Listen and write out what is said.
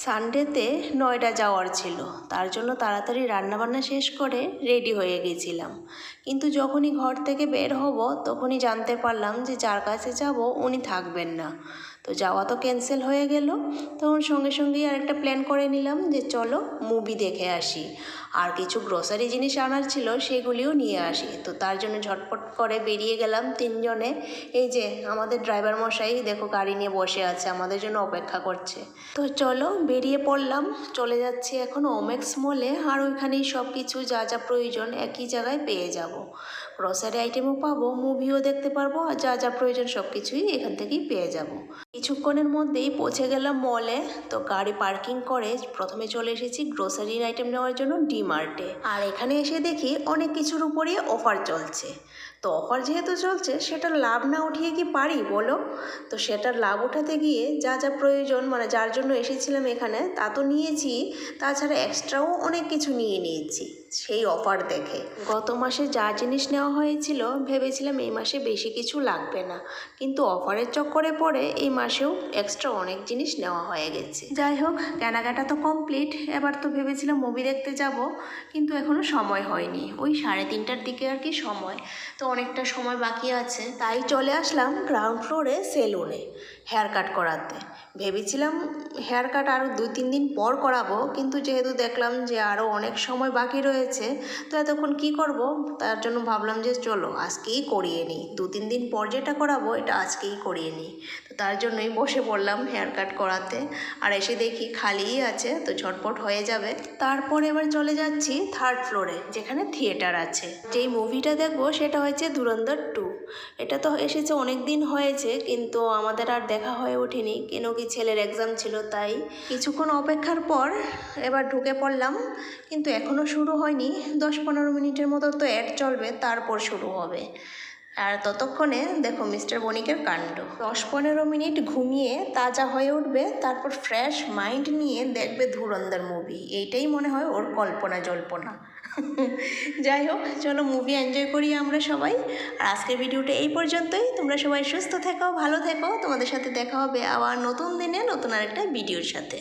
সানডেতে নয়ডা যাওয়ার ছিল, তার জন্য তাড়াতাড়ি রান্নাবান্না শেষ করে রেডি হয়ে গেছিলাম। কিন্তু যখনই ঘর থেকে বের হব তখনই জানতে পারলাম যে যার কাছে যাব উনি থাকবেন না। তো যাওয়া তো ক্যান্সেল হয়ে গেল। তখন সঙ্গে সঙ্গেই আরেকটা প্ল্যান করে নিলাম যে চলো মুভি দেখে আসি, আর কিছু গ্রোসারি জিনিস আনার ছিল সেগুলিও নিয়ে আসি। তো তার জন্য ঝটপট করে বেরিয়ে গেলাম তিনজনে। এই যে আমাদের ড্রাইভার মশাই দেখো গাড়ি নিয়ে বসে আছে, আমাদের জন্য অপেক্ষা করছে। তো চলো বেরিয়ে পড়লাম, চলে যাচ্ছি এখন ওমেক্স মলে। আর ওইখানেই সব কিছু যা যা প্রয়োজন একই জায়গায় পেয়ে যাব। গ্রসারি আইটেমও পাবো, মুভিও দেখতে পারবো, আর যা যা প্রয়োজন সব কিছুই এখান থেকেই পেয়ে যাব। কিছুক্ষণের মধ্যেই পৌঁছে গেলাম মলে। তো গাড়ি পার্কিং করে প্রথমে চলে এসেছি গ্রোসারির আইটেম নেওয়ার জন্য ডিমার্টে। আর এখানে এসে দেখি অনেক কিছুর উপরই অফার চলছে। তো অফার যেহেতু চলছে সেটার লাভ না উঠিয়ে কি পারি বলো? তো সেটার লাভ উঠাতে গিয়ে যা যা প্রয়োজন, মানে যার জন্য এসেছিলাম এখানে তা তো নিয়েছি, তাছাড়া এক্সট্রাও অনেক কিছু নিয়ে নিয়েছি সেই অফার দেখে। গত মাসে যা জিনিস নেওয়া হয়েছিল ভেবেছিলাম এই মাসে বেশি কিছু লাগবে না, কিন্তু অফারের চক্করে পড়ে এই মাসেও এক্সট্রা অনেক জিনিস নেওয়া হয়ে গেছে। যাই হোক, কেনাকাটা তো কমপ্লিট। এবার তো ভেবেছিলাম মুভি দেখতে যাব, কিন্তু এখনও সময় হয়নি। ওই 3:30টার দিকে আর কি সময়, তো অনেকটা সময় বাকি আছে। তাই চলে আসলাম গ্রাউন্ড ফ্লোরে সেলুনে হেয়ার কাট করাতে। ভেবেছিলাম হেয়ার কাট আরও 2-3 দিন পর করাবো, কিন্তু যেহেতু দেখলাম যে আরও অনেক সময় বাকি রয়েছে, তো এতক্ষণ কি করব, তার জন্য ভাবলাম যে চলো আজকেই করিয়ে নিই। 2-3 দিন পর যেটা করাবো এটা আজকেই করিয়ে নিই। তো তার জন্যই বসে পড়লাম হেয়ার কাট করাতে। আর এসে দেখি খালিই আছে, তো ঝটপট হয়ে যাবে। তারপর এবার চলে যাচ্ছি 3rd ফ্লোরে, যেখানে থিয়েটার আছে। যেই মুভিটা দেখবো সেটা হচ্ছে ধুরন্ধর 2। এটা তো এসেছে অনেক দিন হয়েছে, কিন্তু আমাদের আর দেখা হয়ে ওঠেনি, কেন কি ছেলের এক্সাম ছিল তাই। কিছুক্ষণ অপেক্ষার পর এবার ঢুকে পড়লাম, কিন্তু এখনও শুরু হয়নি। 10-15 মিনিটের মতো তো অ্যাড চলবে, তারপর শুরু হবে। আর ততক্ষণে দেখো মিস্টার বণিকের কাণ্ড। 10-15 মিনিট ঘুমিয়ে তাজা হয়ে উঠবে, তারপর ফ্রেশ মাইন্ড নিয়ে দেখবে ধুরন্ধর মুভি। এইটাই মনে হয় ওর কল্পনা জল্পনা। যাই হোক, চলো মুভি এনজয় করি আমরা সবাই। আর আজকের ভিডিওটা এই পর্যন্তই। তোমরা সবাই সুস্থ থেকো, ভালো থেকো। তোমাদের সাথে দেখা হবে আবার নতুন দিনে নতুন আরেকটা ভিডিওর সাথে।